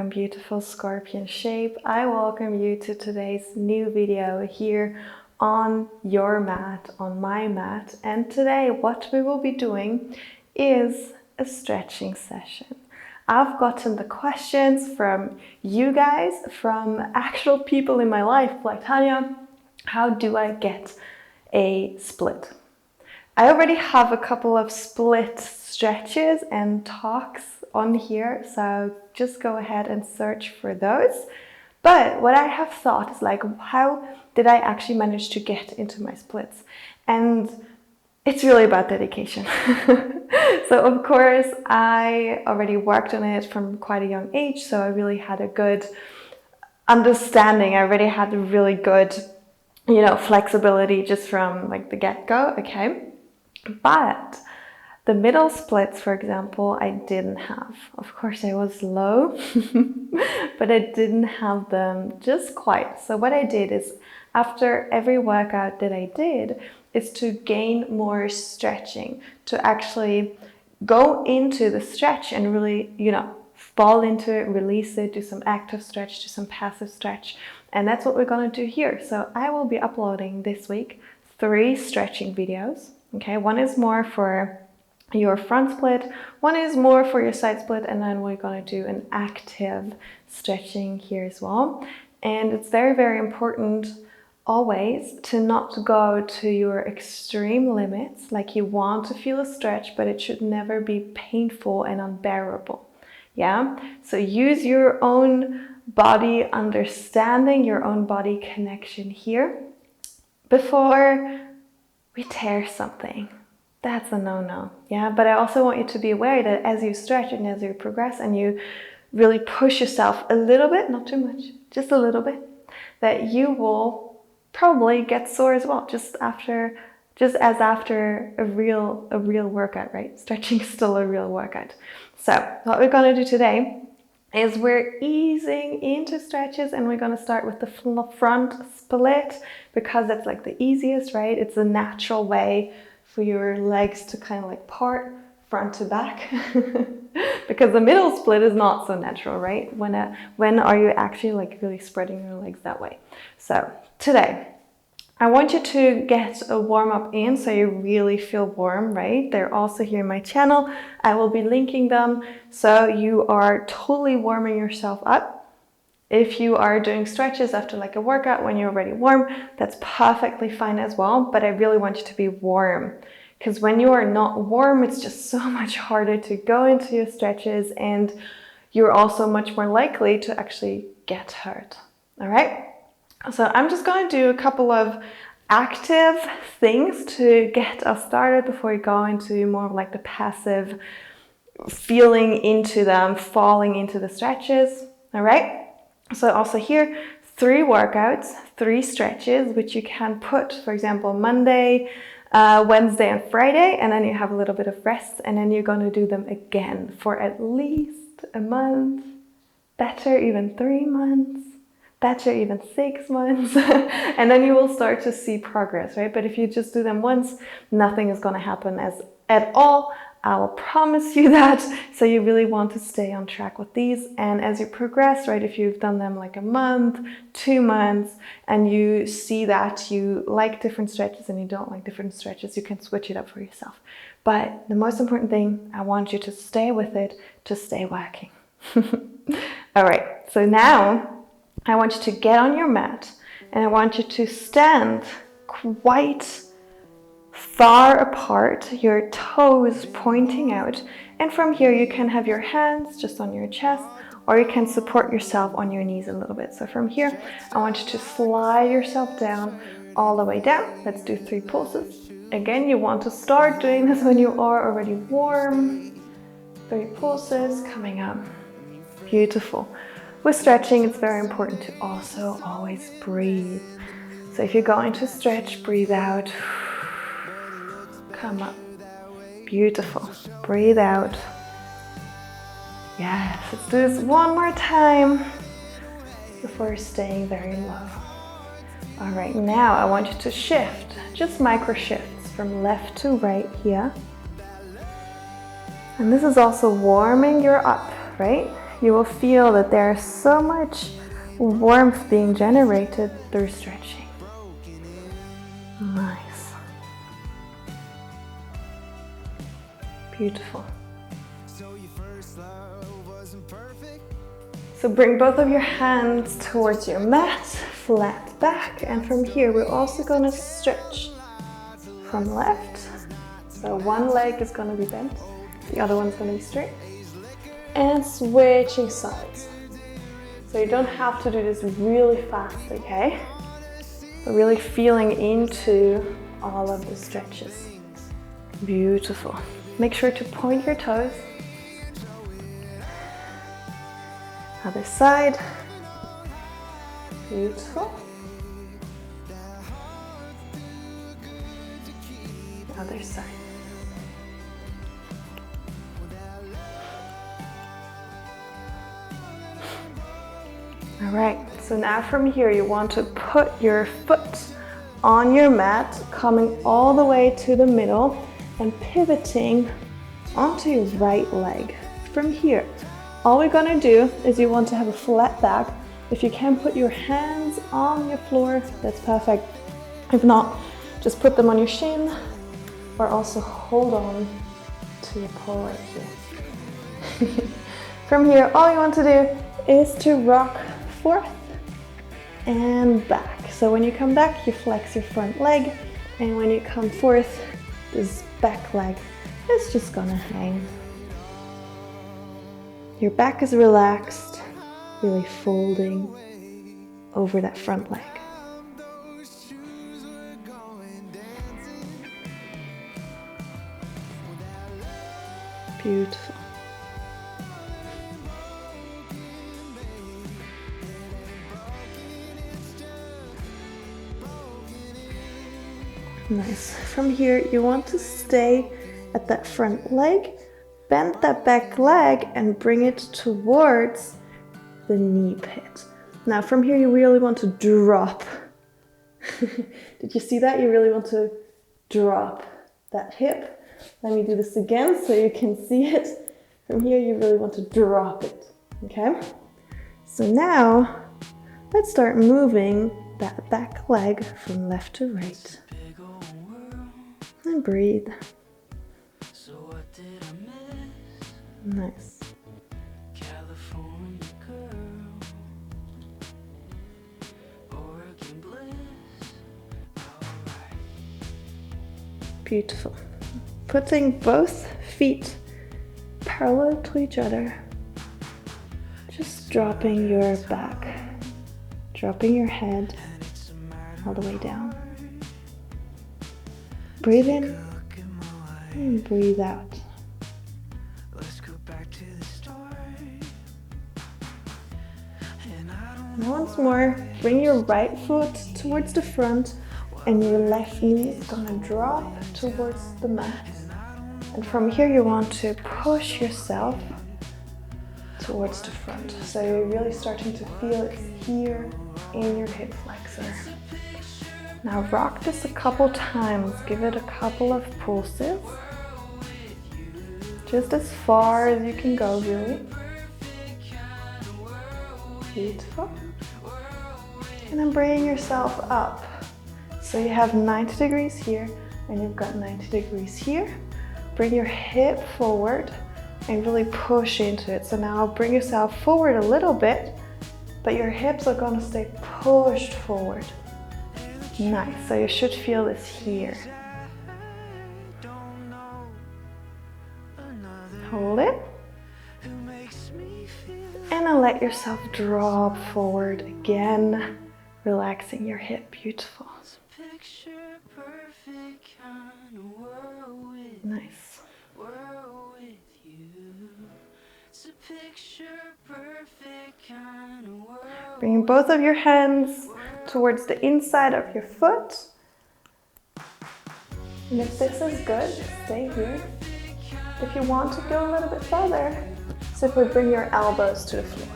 welcome beautiful scorpion shape. I welcome you to today's new video here on your mat, on my mat. And today what we will be doing is a stretching session. I've gotten the questions from you guys, from actual people in my life, like Tanja, how do I get a split? I already have a couple of split stretches and talks on here, so just go ahead and search for those. But what I have thought is like, how did I actually manage to get into my splits? And it's really about dedication. So of course, I already worked on it from quite a young age, so I really had a good understanding. I already had a really good, flexibility just from like the get-go, okay? But the middle splits, for example, I didn't have. Of course, I was low, but I didn't have them just quite. So what I did is, after every workout that I did, is to gain more stretching, to actually go into the stretch and really, fall into it, release it, do some active stretch, do some passive stretch. And that's what we're gonna do here. So I will be uploading this week 3 stretching videos. Okay, one is more for your front split, one is more for your side split, and then we're going to do an active stretching here as well. And it's very, very important always to not go to your extreme limits. Like, you want to feel a stretch, but it should never be painful and unbearable. Yeah, so use your own body understanding, your own body connection here before we tear something. That's a no-no. Yeah, but I also want you to be aware that as you stretch and as you progress and you really push yourself a little bit, not too much, just a little bit, that you will probably get sore as well, just as after a real workout, right? Stretching is still a real workout. So what we're going to do today is we're easing into stretches, and we're going to start with the front split because that's like the easiest, right? It's a natural way for your legs to kind of like part front to back because the middle split is not so natural, right? When are you actually like really spreading your legs that way? So today I want you to get a warm up in so you really feel warm, right? They're also here in my channel. I will be linking them so you are totally warming yourself up. If you are doing stretches after like a workout when you're already warm, that's perfectly fine as well. But I really want you to be warm, because when you are not warm, it's just so much harder to go into your stretches, and you're also much more likely to actually get hurt. All right. So I'm just going to do a couple of active things to get us started before we go into more of like the passive feeling into them, falling into the stretches. All right. So also here, 3 workouts, 3 stretches, which you can put, for example, Monday, Wednesday and Friday, and then you have a little bit of rest, and then you're going to do them again for at least a month, better even 3 months, better even 6 months, and then you will start to see progress, right? But if you just do them once, nothing is going to happen at all. I will promise you that. So you really want to stay on track with these. And as you progress, right, if you've done them like a month, 2 months, and you see that you like different stretches and you don't like different stretches, you can switch it up for yourself. But the most important thing, I want you to stay with it, to stay working. All right, so now I want you to get on your mat, and I want you to stand quite far apart, your toes pointing out, and from here you can have your hands just on your chest, or you can support yourself on your knees a little bit. So from here I want you to slide yourself down all the way down. Let's do 3 pulses. Again, you want to start doing this when you are already warm. 3 pulses coming up. Beautiful. With stretching, it's very important to also always breathe. So if you're going to stretch, breathe out. Come up. Beautiful. Breathe out. Yes, let's do this one more time before staying very low. All right, now I want you to shift, just micro shifts from left to right here. And this is also warming your up, right? you will feel that there's so much warmth being generated through stretching. Nice. Beautiful. So bring both of your hands towards your mat, flat back, and from here we're also going to stretch from left. So one leg is going to be bent, the other one's going to be straight, and switching sides. So you don't have to do this really fast, okay? But really feeling into all of the stretches. Beautiful. Make sure to point your toes. Other side. Beautiful. Other side. All right, so now from here you want to put your foot on your mat, coming all the way to the middle and pivoting onto your right leg. From here, all we're gonna do is you want to have a flat back. If you can put your hands on your floor, that's perfect. If not, just put them on your shin or also hold on to your pole right here. From here, all you want to do is to rock forth and back. So when you come back, you flex your front leg, and when you come forth, this back leg is just gonna hang. Your back is relaxed, really folding over that front leg. Beautiful. Nice. From here, you want to stay at that front leg, bend that back leg and bring it towards the knee pit. Now from here, you really want to drop. Did you see that? You really want to drop that hip. Let me do this again so you can see it. From here, you really want to drop it, okay? So now, let's start moving that back leg from left to right. And breathe. Nice. Beautiful. Putting both feet parallel to each other. Just dropping your back, dropping your head all the way down. Breathe in and breathe out. And once more, bring your right foot towards the front and your left knee is gonna drop towards the mat. And from here you want to push yourself towards the front. So you're really starting to feel it here in your hip flexor. Now rock this a couple times, give it a couple of pulses. Just as far as you can go, really. Beautiful. And then bring yourself up. So you have 90 degrees here, and you've got 90 degrees here. Bring your hip forward and really push into it. So now bring yourself forward a little bit, but your hips are gonna stay pushed forward. Nice, so you should feel this here. Hold it. And then let yourself drop forward again, relaxing your hip. Beautiful. Nice. Bringing both of your hands towards the inside of your foot. And if this is good, stay here. If you want to go a little bit further, simply bring your elbows to the floor.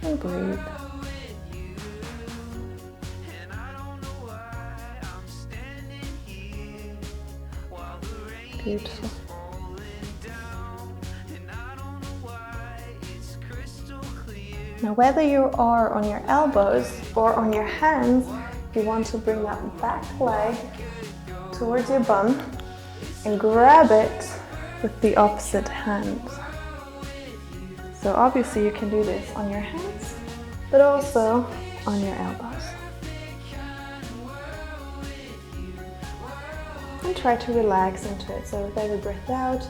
And breathe. Beautiful. Now, whether you are on your elbows or on your hands, you want to bring that back leg towards your bum and grab it with the opposite hand. So obviously you can do this on your hands, but also on your elbows. And try to relax into it. So with every breath out,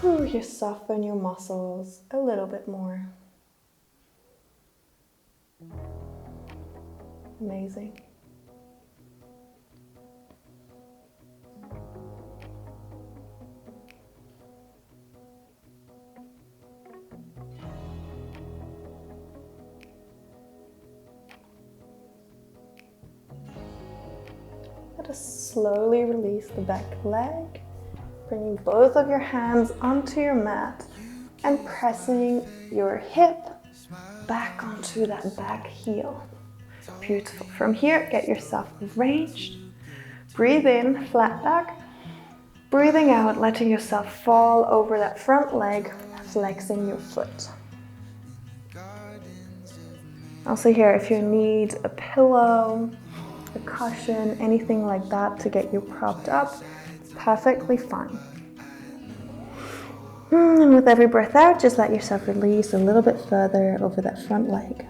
you soften your muscles a little bit more. Amazing. Let us slowly release the back leg, bringing both of your hands onto your mat and pressing your hip back onto that back heel. Beautiful. From here, get yourself arranged. Breathe in, flat back. Breathing out, letting yourself fall over that front leg, flexing your foot. Also here, if you need a pillow, a cushion, anything like that to get you propped up, it's perfectly fine. And with every breath out, just let yourself release a little bit further over that front leg.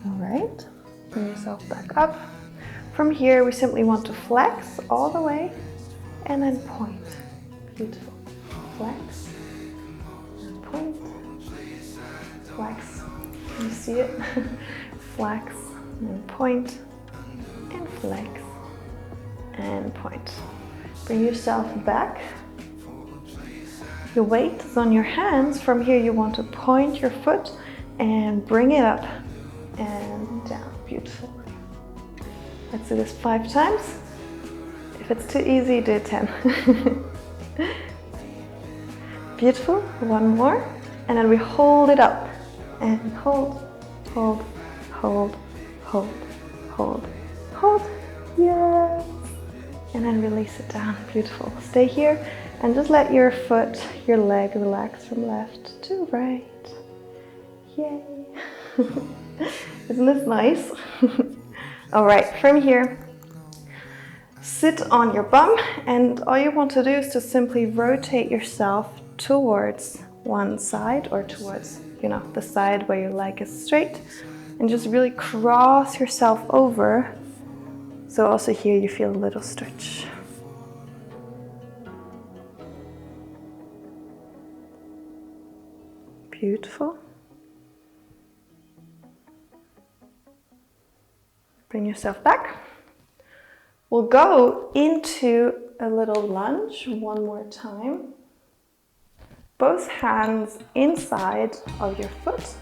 Alright, bring yourself back up. From here, we simply want to flex all the way and then point. Beautiful. Flex and point. Flex. Can you see it? Flex and point. And flex and point. Bring yourself back. Your weight is on your hands. From here, you want to point your foot and bring it up and down. Beautiful. Let's do this 5 times. If it's too easy, do 10. Beautiful. 1 more. And then we hold it up. And hold, hold, hold, hold, hold, hold. Yes. And then release it down. Beautiful. Stay here and just let your foot, your leg relax from left to right. Yay. Isn't this nice? All right, from here, sit on your bum, and all you want to do is to simply rotate yourself towards one side or towards, the side where your leg is straight, and just really cross yourself over. So also here you feel a little stretch. Beautiful. Bring yourself back. We'll go into a little lunge one more time. Both hands inside of your foot.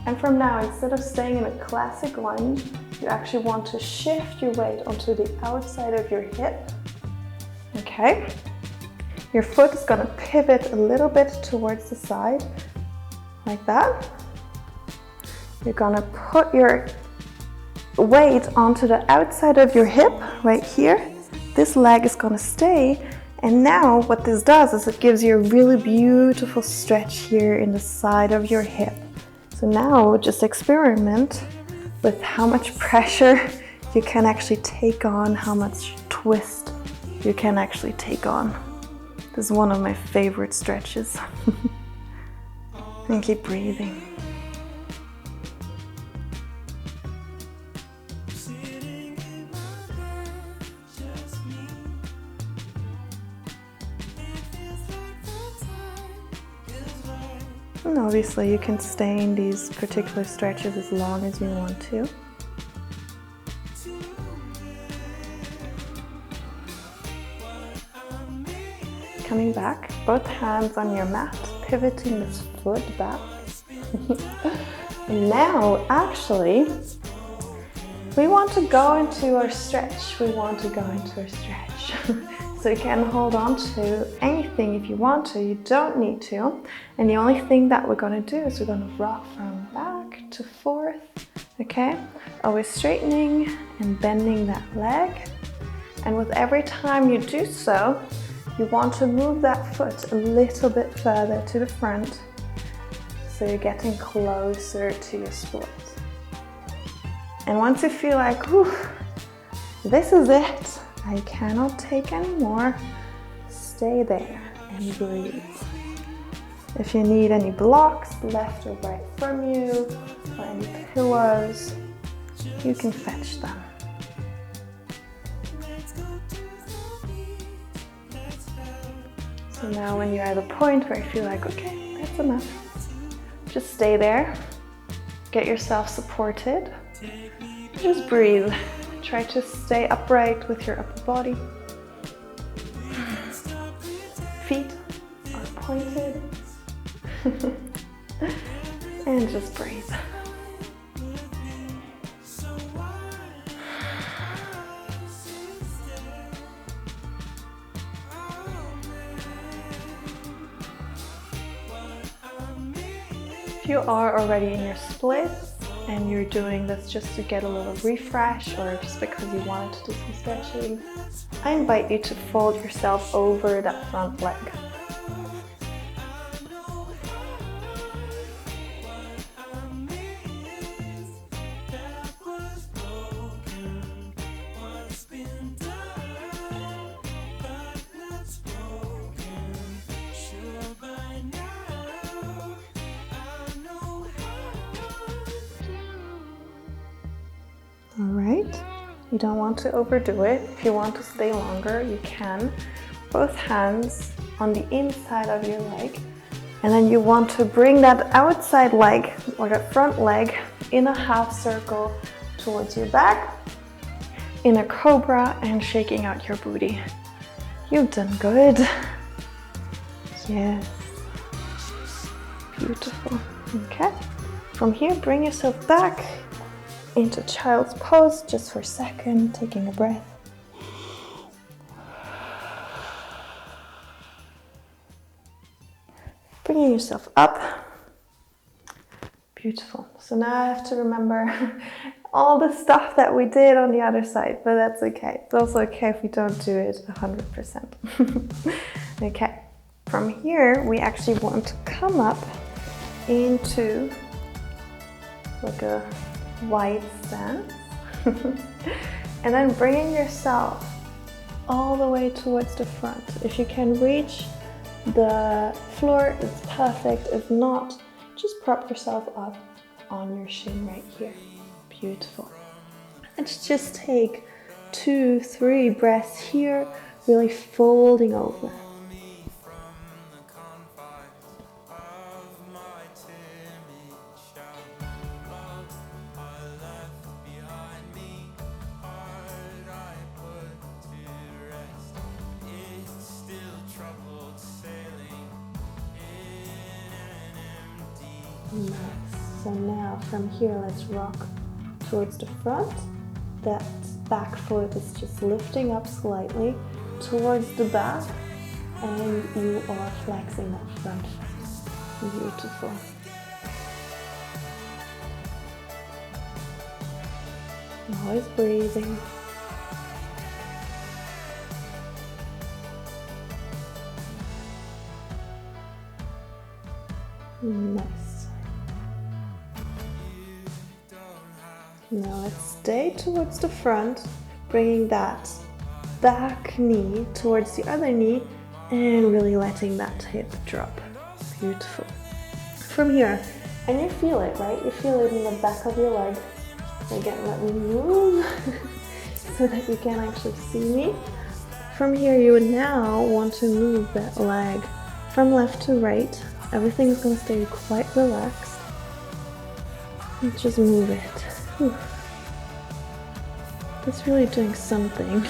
And from now, instead of staying in a classic lunge, you actually want to shift your weight onto the outside of your hip. Okay? Your foot is going to pivot a little bit towards the side, like that. You're going to put your weight onto the outside of your hip right here. This leg is going to stay, and now what this does is it gives you a really beautiful stretch here in the side of your hip. So now just experiment with how much pressure you can actually take on, how much twist you can actually take on. This is one of my favorite stretches. And keep breathing. And obviously you can stay in these particular stretches as long as you want to. Coming back, both hands on your mat, pivoting this foot back. Now, actually, we want to go into our stretch. So you can hold on to anything if you want to, you don't need to. And the only thing that we're going to do is we're going to rock from back to forth, okay? Always straightening and bending that leg. And with every time you do so, you want to move that foot a little bit further to the front, so you're getting closer to your split. And once you feel like, whew, this is it, I cannot take any more, stay there and breathe. If you need any blocks, left or right from you, or any pillows, you can fetch them. So now when you're at a point where you feel like, okay, that's enough, just stay there, get yourself supported, just breathe. Try to stay upright with your upper body. Feet are pointed. And just breathe. If you are already in your splits, and you're doing this just to get a little refresh or just because you wanted to do some stretching, I invite you to fold yourself over that front leg. All right, you don't want to overdo it. If you want to stay longer, you can. Both hands on the inside of your leg. And then you want to bring that outside leg or that front leg in a half circle towards your back, in a cobra, and shaking out your booty. You've done good. Yes. Beautiful. Okay. From here, bring yourself back into child's pose just for a second, taking a breath. Bringing yourself up. Beautiful. So now I have to remember all the stuff that we did on the other side, but that's okay. It's also okay if we don't do it 100%. Okay. From here, we actually want to come up into like a wide stance. And then bringing yourself all the way towards the front. If you can reach the floor, it's perfect. If not, just prop yourself up on your shin right here. Beautiful. Let's just take 2-3 breaths here, really folding over. Nice. So now from here, let's rock towards the front. That back foot is just lifting up slightly towards the back, and you are flexing that front foot. Beautiful. Always breathing. Nice. Now let's stay towards the front, bringing that back knee towards the other knee and really letting that hip drop. Beautiful. From here, and you feel it, right? You feel it in the back of your leg. Again, let me move so that you can actually see me. From here, you would now want to move that leg from left to right. Everything is going to stay quite relaxed. And just move it. Whew. It's really doing something.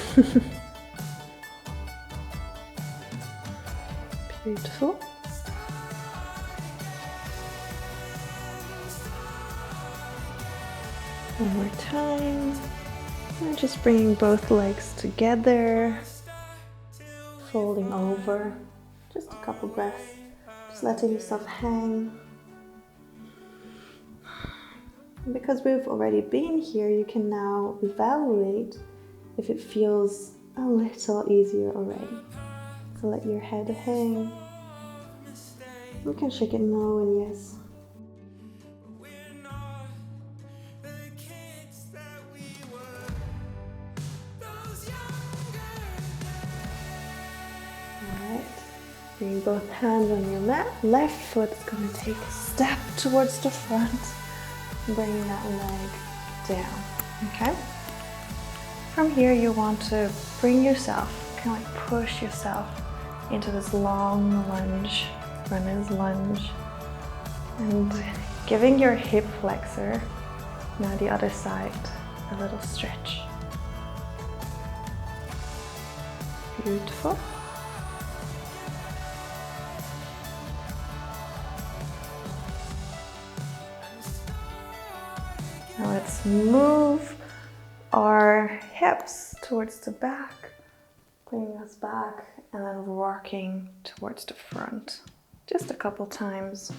Beautiful. One more time. And just bringing both legs together, folding over. Just a couple breaths. Just letting yourself hang. And because we've already been here, you can now evaluate if it feels a little easier already. So let your head hang. You can shake it no and yes. Alright, bring both hands on your mat. Left foot is going to take a step towards the front. Bringing that leg down, okay? From here you want to bring yourself, kind of like push yourself into this long lunge, runner's lunge. And giving your hip flexor, now the other side, a little stretch. Beautiful. Now let's move our hips towards the back, bringing us back and then rocking towards the front. Just a couple times.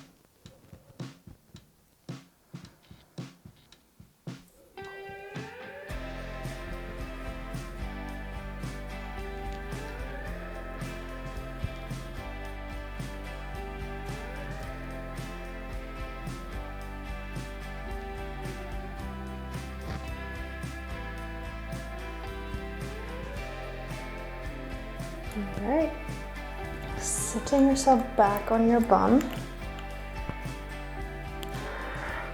Alright, sitting yourself back on your bum.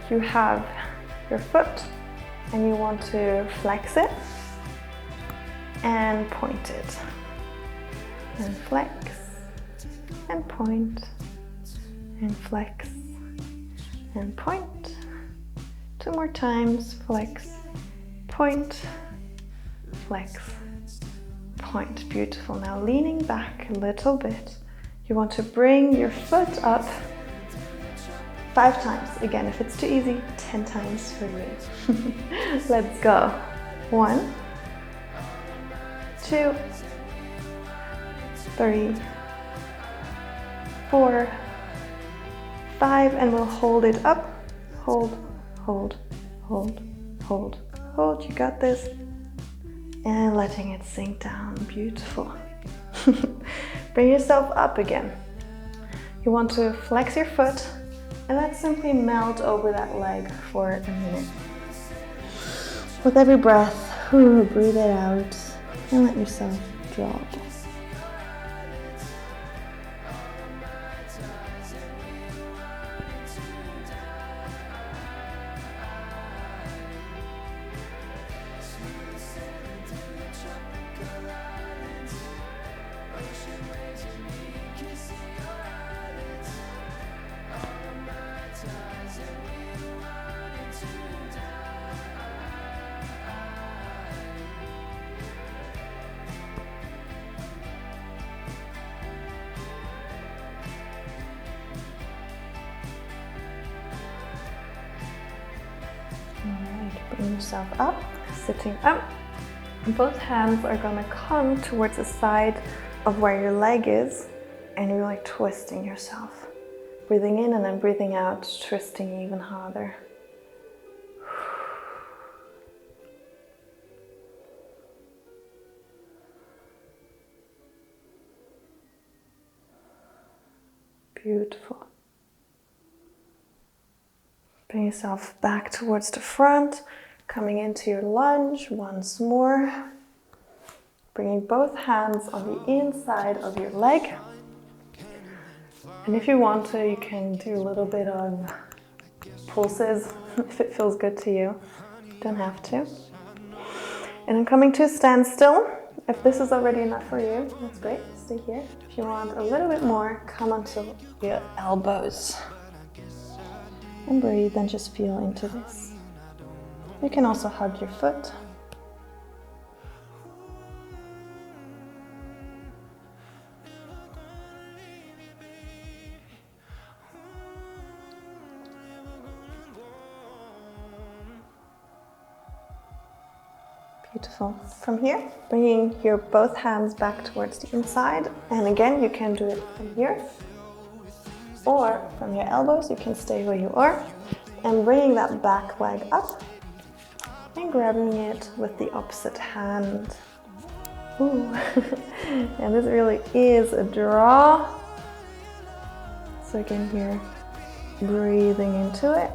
You have your foot and you want to flex it and point it. And flex and point and flex and point. 2 more times, flex, point, flex, point. Beautiful. Now leaning back a little bit, you want to bring your foot up 5 times. Again, if it's too easy, 10 times for you. Let's go. 1, 2, 3, 4, 5, and we'll hold it up. Hold, hold, hold, hold, hold. You got this. And letting it sink down. Beautiful. Bring yourself up again. You want to flex your foot and let's simply melt over that leg for a minute. With every breath, breathe it out and let yourself drop. Bring yourself up, sitting up. Both hands are gonna come towards the side of where your leg is, and you're like twisting yourself. Breathing in and then breathing out, twisting even harder. Beautiful. Bring yourself back towards the front, coming into your lunge once more. Bringing both hands on the inside of your leg. And if you want to, you can do a little bit of pulses if it feels good to you. Don't have to. And then coming to a standstill. If this is already enough for you, that's great. Stay here. If you want a little bit more, come onto your elbows. And breathe and just feel into this. You can also hug your foot. Beautiful. From here, bringing your both hands back towards the inside. And again, you can do it from here or from your elbows. You can stay where you are. And bringing that back leg up and grabbing it with the opposite hand. Ooh. And this really is a draw. So again here, breathing into it.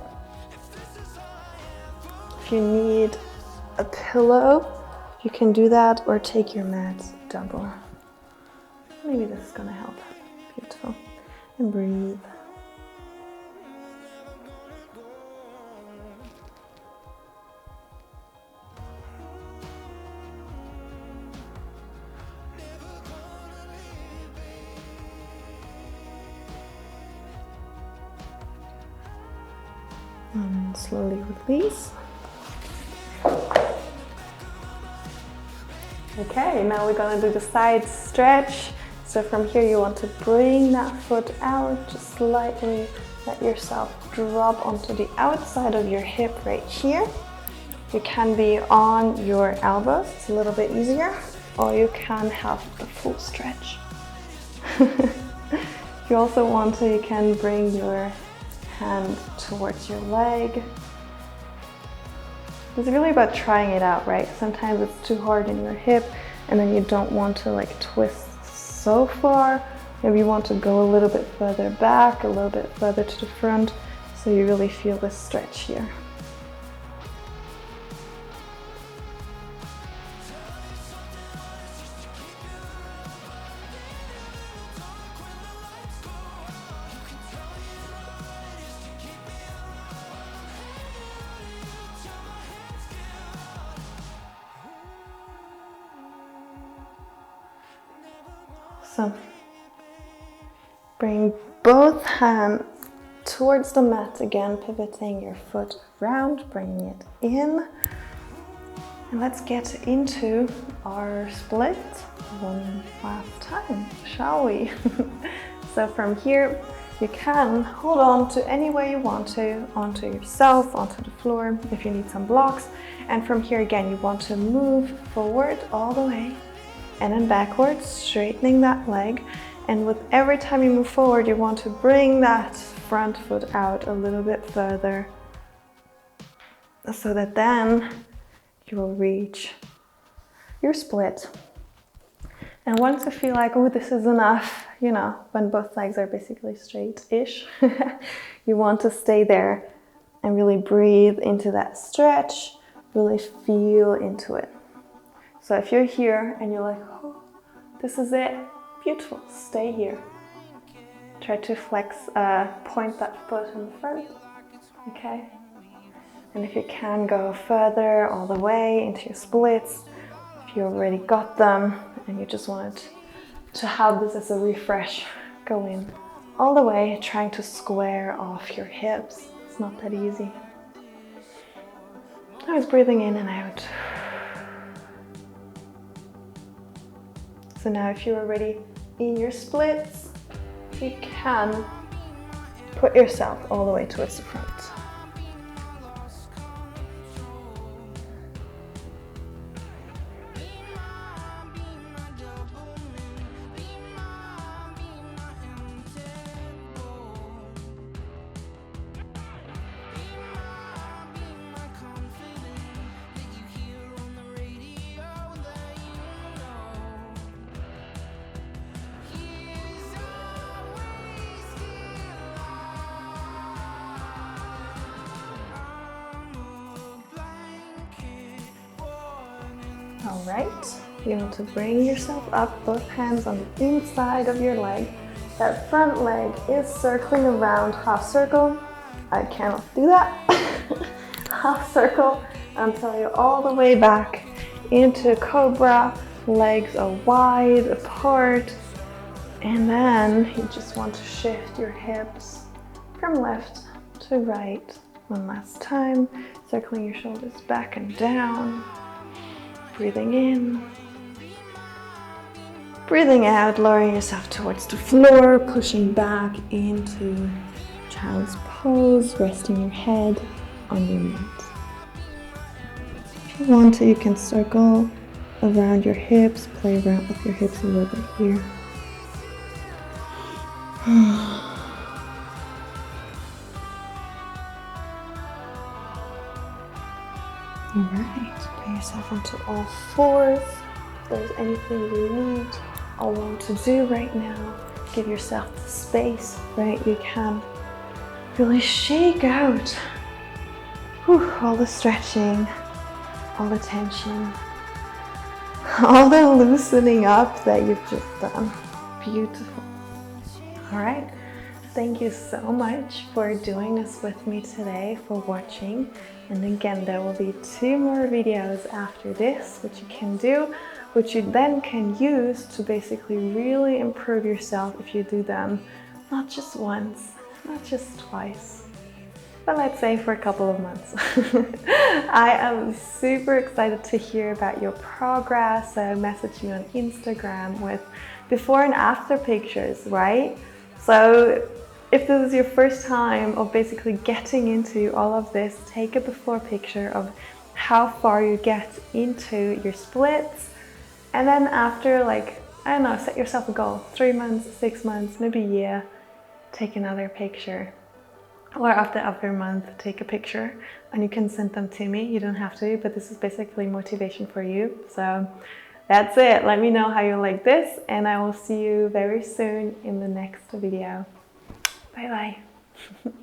If you need a pillow, you can do that, or take your mat double. Maybe this is gonna help. Beautiful. And breathe. And slowly release. Okay, now we're gonna do the side stretch. So from here you want to bring that foot out, just slightly let yourself drop onto the outside of your hip right here. You can be on your elbows, it's a little bit easier, or you can have the full stretch. If you also want to, you can bring your hand towards your leg. It's really about trying it out, right? Sometimes it's too hard in your hip and then you don't want to like twist so far. Maybe you want to go a little bit further back, a little bit further to the front, so you really feel this stretch here. So bring both hands towards the mat again, pivoting your foot around, bringing it in. And let's get into our split one last time, shall we? So from here, you can hold on to any way you want to, onto yourself, onto the floor, if you need some blocks. And from here again, you want to move forward all the way and then backwards, straightening that leg. And with every time you move forward, you want to bring that front foot out a little bit further, so that then you will reach your split. And once you feel like, oh, this is enough, you know, when both legs are basically straight-ish, you want to stay there and really breathe into that stretch, really feel into it. So if you're here and you're like, oh, this is it, beautiful, stay here. Try to flex, point that foot in the front, okay? And if you can go further all the way into your splits, if you already got them and you just wanted to have this as a refresh, go in all the way, trying to square off your hips. It's not that easy. I was breathing in and out. So now if you're already in your splits, you can put yourself all the way towards the front. All right, you want to bring yourself up, both hands on the inside of your leg. That front leg is circling around, half circle. I cannot do that. Half circle until you're all the way back into cobra. Legs are wide apart. And then you just want to shift your hips from left to right. One last time, circling your shoulders back and down. Breathing in, breathing out, lowering yourself towards the floor, pushing back into child's pose, resting your head on your mat. you want to, you can circle around your hips, play around with your hips a little bit here. Alright, put yourself onto all fours. If there's anything you need or want to do right now, give yourself the space, right? You can really shake out all the stretching, all the tension, all the loosening up that you've just done. Beautiful. All right. Thank you so much for doing this with me today, for watching. And again, there will be 2 more videos after this, which you can do, which you then can use to basically really improve yourself if you do them, not just once, not just twice, but let's say for a couple of months. I am super excited to hear about your progress, so message me on Instagram with before and after pictures, right? So if this is your first time of basically getting into all of this, take a before picture of how far you get into your splits. And then after, like, I don't know, set yourself a goal, 3 months, 6 months, maybe a year, take another picture. Or after every month, take a picture and you can send them to me. You don't have to, but this is basically motivation for you. So that's it. Let me know how you like this, and I will see you very soon in the next video. Bye bye.